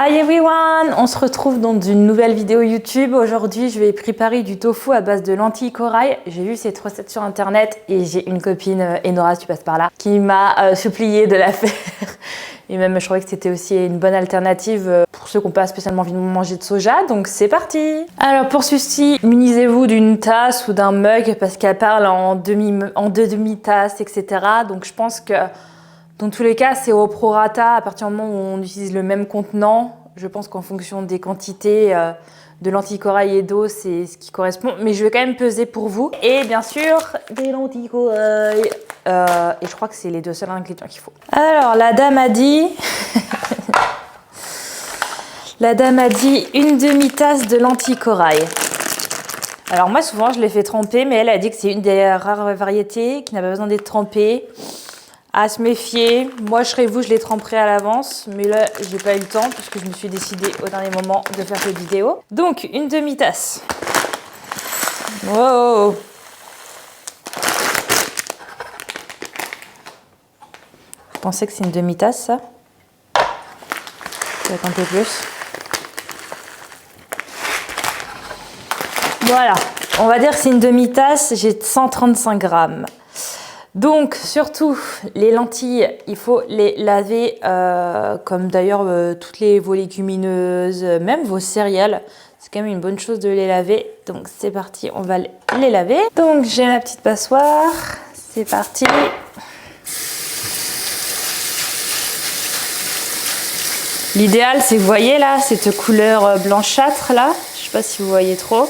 Hi everyone! On se retrouve dans une nouvelle vidéo YouTube. Aujourd'hui, je vais préparer du tofu à base de lentilles corail. J'ai vu cette recette sur internet et j'ai une copine, Enora, si tu passes par là, qui m'a supplié de la faire. Et même, je trouvais que c'était aussi une bonne alternative pour ceux qui n'ont pas spécialement envie de manger de soja. Donc, c'est parti! Alors, pour ceci, munisez-vous d'une tasse ou d'un mug parce qu'elle parle en deux demi-tasses, etc. Donc, je pense que dans tous les cas, c'est au prorata. À partir du moment où on utilise le même contenant, je pense qu'en fonction des quantités de lentilles corail et d'eau, c'est ce qui correspond. Mais je vais quand même peser pour vous. Et bien sûr, des lentilles corail. Et je crois que c'est les deux seuls ingrédients qu'il faut. Alors, la dame a dit... la dame a dit une demi-tasse de lentilles corail. Alors moi, souvent, je les fais tremper, mais elle a dit que c'est une des rares variétés qui n'a pas besoin d'être trempée. À se méfier. Moi, je serais vous, je les tremperai à l'avance. Mais là, j'ai pas eu le temps puisque je me suis décidée au dernier moment de faire cette vidéo. Donc, une demi-tasse. Wow! Je pensais que c'est une demi-tasse, ça. Peut-être un peu plus. Voilà. On va dire que c'est une demi-tasse. J'ai 135 grammes. Donc, surtout, les lentilles, il faut les laver, comme d'ailleurs toutes vos légumineuses, même vos céréales. C'est quand même une bonne chose de les laver. Donc, c'est parti, on va les laver. Donc, j'ai ma petite passoire. C'est parti. L'idéal, c'est, vous voyez là, cette couleur blanchâtre là. Je sais pas si vous voyez trop.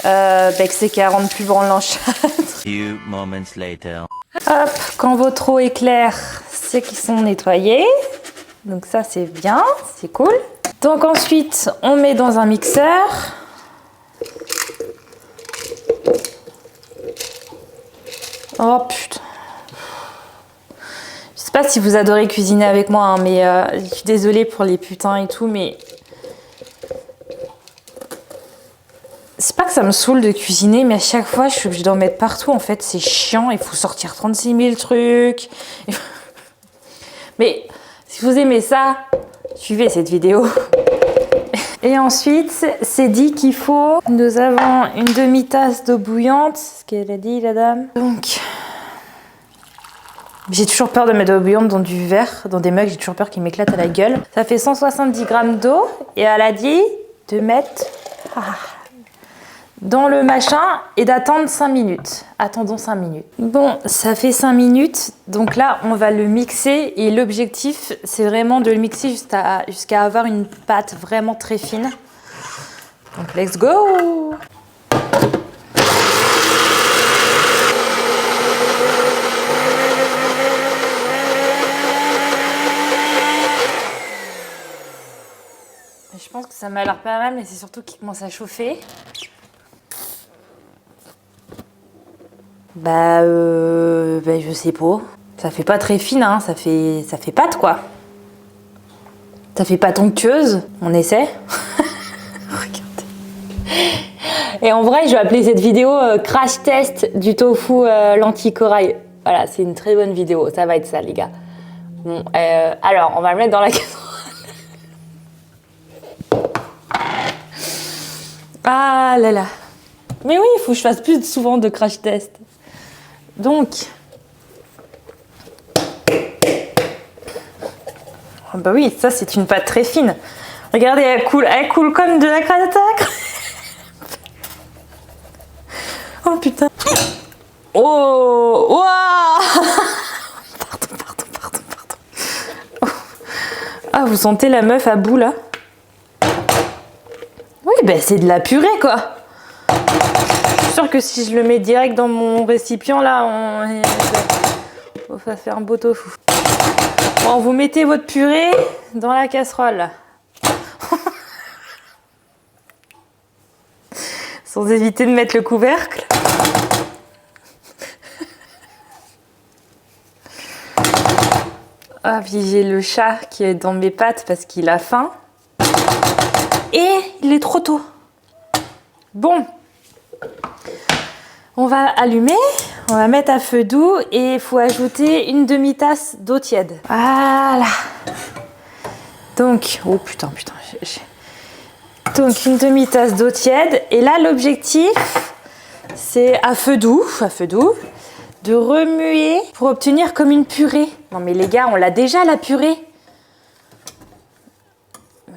Que c'est qu'elle rend plus blanchâtre. Few moments later. Hop, quand votre eau est claire, c'est qu'ils sont nettoyés. Donc ça, c'est bien, c'est cool. Donc ensuite, on met dans un mixeur. Oh putain. Je sais pas si vous adorez cuisiner avec moi, hein, mais je suis désolée pour les putains et tout, mais... C'est pas que ça me saoule de cuisiner, mais à chaque fois, je suis obligée d'en mettre partout. En fait, c'est chiant. Il faut sortir 36 000 trucs. Mais si vous aimez ça, suivez cette vidéo. Et ensuite, c'est dit qu'il faut... Nous avons une demi-tasse d'eau bouillante. Ce qu'elle a dit, la dame. Donc... J'ai toujours peur de mettre de l'eau bouillante dans du verre, dans des mugs. J'ai toujours peur qu'ils m'éclatent à la gueule. Ça fait 170 grammes d'eau. Et elle a dit de mettre... dans le machin et d'attendre 5 minutes. Attendons 5 minutes. Bon, ça fait 5 minutes. Donc là, on va le mixer. Et l'objectif, c'est vraiment de le mixer jusqu'à avoir une pâte vraiment très fine. Donc, let's go! Je pense que ça m'a l'air pas mal, mais c'est surtout qu'il commence à chauffer. Je sais pas. Ça fait pas très fine, hein. Ça fait pâte, quoi. Ça fait pas onctueuse. On essaie. Regardez. Et en vrai, je vais appeler cette vidéo crash test du tofu lentilles corail. Voilà, c'est une très bonne vidéo. Ça va être ça, les gars. Bon, alors, on va le mettre dans la casserole. Ah là là. Mais oui, il faut que je fasse plus souvent de crash test. Donc, oh bah oui, ça c'est une pâte très fine. Regardez, elle coule comme de la crème à crème. Oh putain. Oh, waouh. Pardon. Oh. Ah, vous sentez la meuf à bout là? Oui, ben c'est de la purée quoi. Je suis sûre que si je le mets direct dans mon récipient, là, on va faire un beau tofu. Bon, vous mettez votre purée dans la casserole, là. Sans éviter de mettre le couvercle. Ah, puis j'ai le chat qui est dans mes pattes parce qu'il a faim. Et il est trop tôt. Bon. On va allumer, on va mettre à feu doux et il faut ajouter une demi-tasse d'eau tiède. Voilà. Donc, oh putain. Donc une demi-tasse d'eau tiède. Et là, l'objectif, c'est à feu doux, de remuer pour obtenir comme une purée. Non mais les gars, on l'a déjà la purée.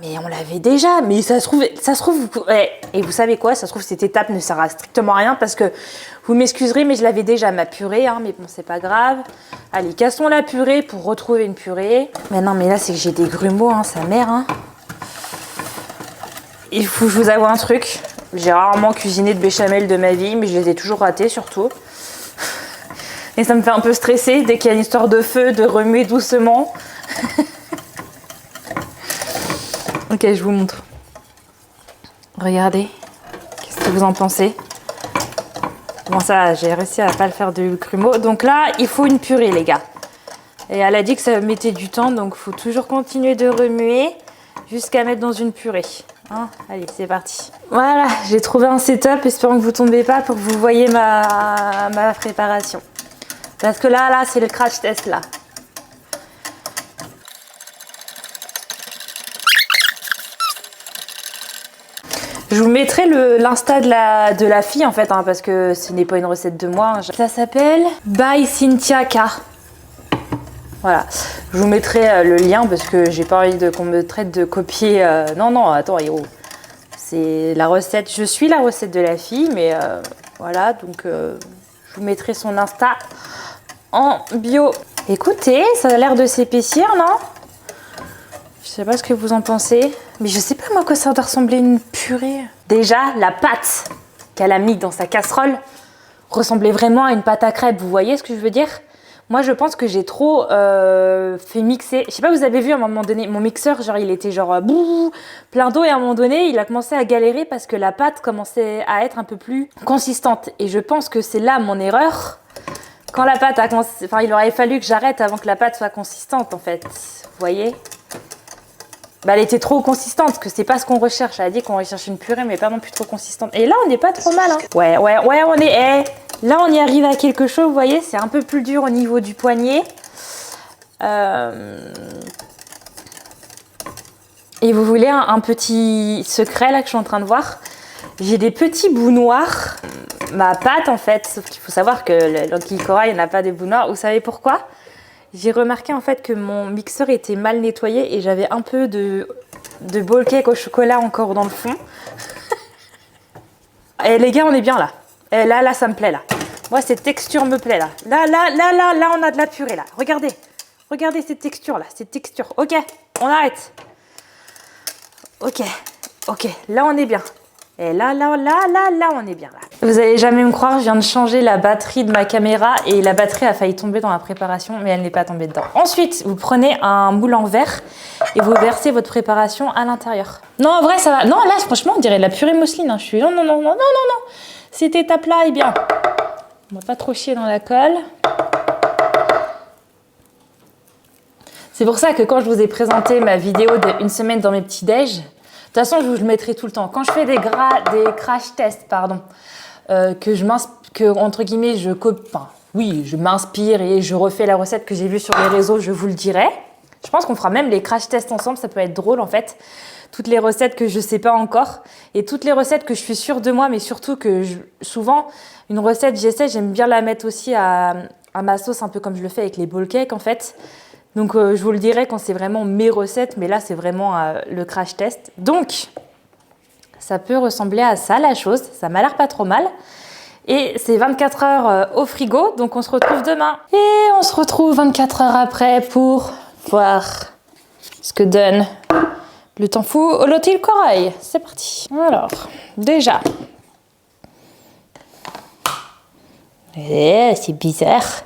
Mais on l'avait déjà, mais ça se trouve, ouais. Et vous savez quoi, ça se trouve cette étape ne sert à strictement rien parce que vous m'excuserez, mais je l'avais déjà ma purée, hein, mais bon, c'est pas grave. Allez, cassons la purée pour retrouver une purée. Mais non, mais là, c'est que j'ai des grumeaux, hein, sa mère, hein. Il faut que je vous avoue un truc, j'ai rarement cuisiné de béchamel de ma vie, mais je les ai toujours ratés, surtout. Et ça me fait un peu stresser dès qu'il y a une histoire de feu, de remuer doucement. Ok, je vous montre. Regardez. Qu'est-ce que vous en pensez? Bon, ça, j'ai réussi à pas le faire de grumeaux. Donc là, il faut une purée, les gars. Et elle a dit que ça mettait du temps, donc il faut toujours continuer de remuer jusqu'à mettre dans une purée. Hein, allez, c'est parti. Voilà, j'ai trouvé un setup, espérons que vous tombez pas pour que vous voyez ma préparation. Parce que là, c'est le crash test, là. Je vous mettrai l'insta de la fille en fait, hein, parce que ce n'est pas une recette de moi. Hein. Ça s'appelle By Cynthia K. Voilà, je vous mettrai le lien parce que j'ai pas envie qu'on me traite de copier. Non, attends, c'est la recette. Je suis la recette de la fille, mais voilà, donc je vous mettrai son Insta en bio. Écoutez, ça a l'air de s'épaissir, non? Je sais pas ce que vous en pensez, mais je sais pas moi quoi ça doit ressembler une purée. Déjà, la pâte qu'elle a mis dans sa casserole ressemblait vraiment à une pâte à crêpes, vous voyez ce que je veux dire? Moi je pense que j'ai trop fait mixer, je sais pas, vous avez vu à un moment donné, mon mixeur, genre il était genre plein d'eau et à un moment donné il a commencé à galérer parce que la pâte commençait à être un peu plus consistante. Et je pense que c'est là mon erreur. Quand la pâte a commencé, enfin il aurait fallu que j'arrête avant que la pâte soit consistante en fait, vous voyez? Bah, elle était trop consistante, que c'est pas ce qu'on recherche. Elle a dit qu'on recherche une purée, mais pas non plus trop consistante. Et là, on n'est pas trop mal. Hein. Ouais, on est... là, on y arrive à quelque chose, vous voyez. C'est un peu plus dur au niveau du poignet. Et vous voulez un petit secret, là, que je suis en train de voir? J'ai des petits bouts noirs. Ma pâte, en fait, sauf qu'il faut savoir que l'anguille corail n'a pas de bouts noirs. Vous savez pourquoi? J'ai remarqué en fait que mon mixeur était mal nettoyé et j'avais un peu de bowl cake au chocolat encore dans le fond. Et les gars, on est bien là. Et là, ça me plaît là. Moi, cette texture me plaît là. Là, on a de la purée là. Regardez cette texture là, cette texture. Ok, on arrête. Ok, là, on est bien. Et là, on est bien là. Vous allez jamais me croire, je viens de changer la batterie de ma caméra et la batterie a failli tomber dans la préparation, mais elle n'est pas tombée dedans. Ensuite, vous prenez un moule en verre et vous versez votre préparation à l'intérieur. Non, en vrai, ça va. Non, là, franchement, on dirait de la purée mousseline. Hein. Je suis... Non. Cette étape-là est bien. On va pas trop chier dans la colle. C'est pour ça que quand je vous ai présenté ma vidéo de 1 semaine dans mes petits déj, de toute façon, je vous le mettrai tout le temps. Quand je fais des crash tests, entre guillemets, je m'inspire et je refais la recette que j'ai vue sur les réseaux, je vous le dirai. Je pense qu'on fera même les crash tests ensemble, ça peut être drôle en fait. Toutes les recettes que je sais pas encore et toutes les recettes que je suis sûre de moi, mais surtout que souvent, une recette, j'aime bien la mettre aussi à ma sauce, un peu comme je le fais avec les bowl cakes en fait. Donc je vous le dirai quand c'est vraiment mes recettes, mais là c'est vraiment le crash test. Donc ça peut ressembler à ça la chose, ça m'a l'air pas trop mal. Et c'est 24 heures au frigo, donc on se retrouve demain. Et on se retrouve 24 heures après pour voir ce que donne le tofu au l'anguille corail. C'est parti. Alors, déjà. C'est bizarre.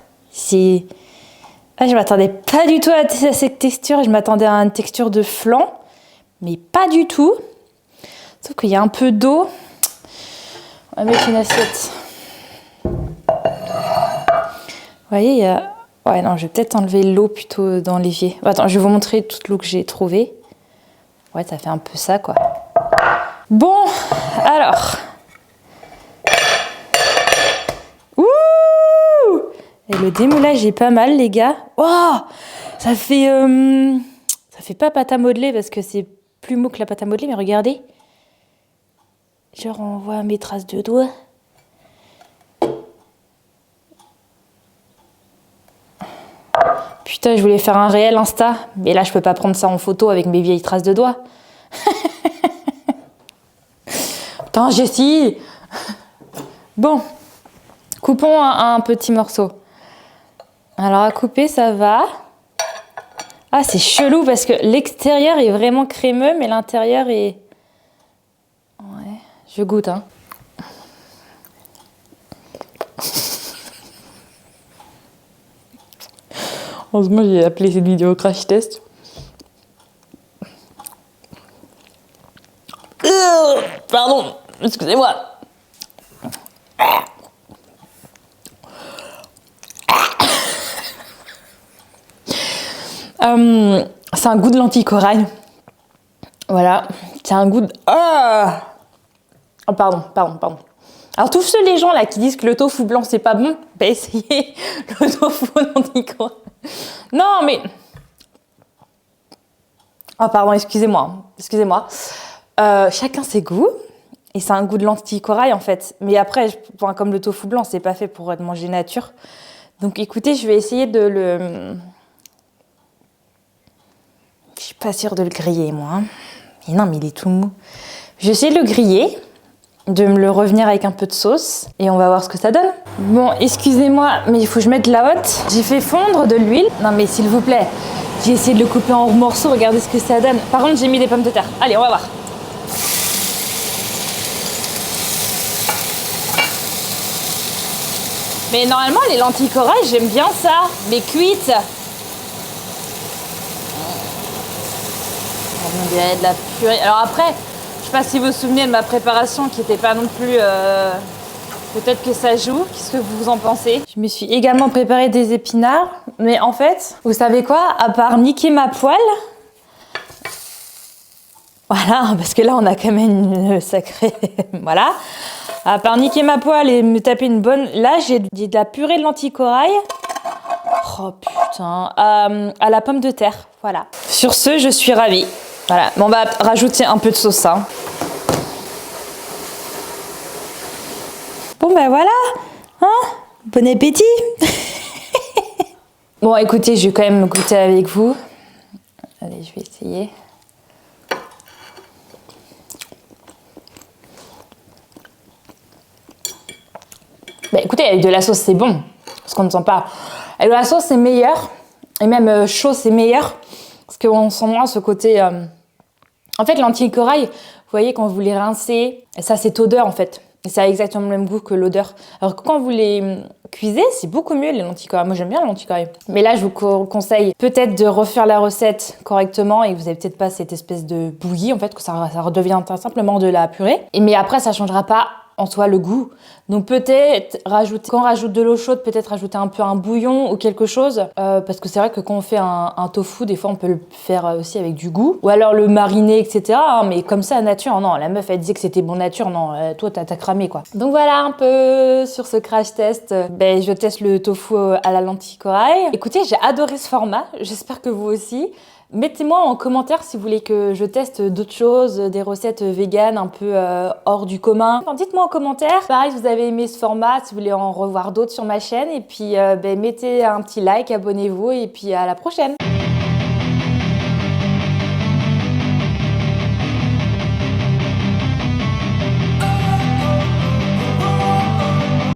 Ah, je m'attendais pas du tout à cette texture, je m'attendais à une texture de flan, mais pas du tout. Sauf qu'il y a un peu d'eau. On va mettre une assiette. Vous voyez, il y a... Ouais, non, je vais peut-être enlever l'eau plutôt dans l'évier. Attends, je vais vous montrer toute l'eau que j'ai trouvée. Ouais, ça fait un peu ça, quoi. Bon, alors... Et le démoulage est pas mal, les gars. Oh, ça fait fait pas pâte à modeler parce que c'est plus mou que la pâte à modeler, mais regardez. Genre, on voit mes traces de doigts. Putain, je voulais faire un réel Insta, mais là, je peux pas prendre ça en photo avec mes vieilles traces de doigts. Putain, Jessie. Bon, coupons un petit morceau. Alors, à couper, ça va. Ah, c'est chelou parce que l'extérieur est vraiment crémeux, mais l'intérieur est... Ouais, je goûte, hein. Heureusement, j'ai appelé cette vidéo crash test. Pardon, excusez-moi. C'est un goût de lentilles corail. Voilà, c'est un goût de... Oh, pardon. Alors tous les gens là qui disent que le tofu blanc c'est pas bon, bah essayez le tofu lentilles corail. Non mais... Oh pardon, excusez-moi. Chacun ses goûts. Et c'est un goût de lentilles corail en fait. Mais après, comme le tofu blanc, c'est pas fait pour être mangé nature. Donc écoutez, je vais essayer de le... Je suis pas sûre de le griller moi. Hein. Et non, mais il est tout mou. Je vais essayer de le griller, de me le revenir avec un peu de sauce. Et on va voir ce que ça donne. Bon, excusez-moi, mais il faut que je mette la hotte. J'ai fait fondre de l'huile. Non mais s'il vous plaît, j'ai essayé de le couper en morceaux. Regardez ce que ça donne. Par contre, j'ai mis des pommes de terre. Allez, on va voir. Mais normalement, les lentilles corail, j'aime bien ça, mais cuites. On dirait de la purée. Alors après, je sais pas si vous vous souvenez de ma préparation qui n'était pas non plus... Peut-être que ça joue. Qu'est-ce que vous en pensez? Je me suis également préparé des épinards. Mais en fait, vous savez quoi? À part niquer ma poêle... Voilà, parce que là, on a quand même une sacrée... Voilà. À part niquer ma poêle et me taper une bonne... Là, j'ai de la purée de lentilles corail. Oh putain. À la pomme de terre. Voilà. Sur ce, je suis ravie. Voilà. Mais on va rajouter un peu de sauce. Hein. Bon, ben voilà. Hein? Bon appétit. Bon, écoutez, je vais quand même goûter avec vous. Allez, je vais essayer. Bah écoutez, avec de la sauce, c'est bon. Parce qu'on ne sent pas. Avec de la sauce, c'est meilleur. Et même chaud, c'est meilleur. Parce qu'on sent moins ce côté... En fait, lentilles corail, vous voyez, quand vous les rincez, ça, cette odeur, en fait. Et ça a exactement le même goût que l'odeur. Alors que quand vous les cuisez, c'est beaucoup mieux, les lentilles corail. Moi, j'aime bien les lentilles corail. Mais là, je vous conseille peut-être de refaire la recette correctement et que vous n'avez peut-être pas cette espèce de bouillie, en fait, que ça redevient simplement de la purée. Mais après, ça ne changera pas en soi le goût. Donc peut-être rajouter, quand on rajoute de l'eau chaude, peut-être rajouter un peu un bouillon ou quelque chose, parce que c'est vrai que quand on fait un tofu, des fois on peut le faire aussi avec du goût, ou alors le mariner, etc. Hein, mais comme ça, nature, non, la meuf elle disait que c'était bon nature, non, toi t'as cramé quoi. Donc voilà un peu sur ce crash test, je teste le tofu à la lentille corail. Écoutez, j'ai adoré ce format, j'espère que vous aussi. Mettez-moi en commentaire si vous voulez que je teste d'autres choses, des recettes véganes un peu hors du commun. Enfin, dites-moi en commentaire. Pareil, si vous avez aimé ce format, si vous voulez en revoir d'autres sur ma chaîne. Et puis, mettez un petit like, abonnez-vous et puis à la prochaine.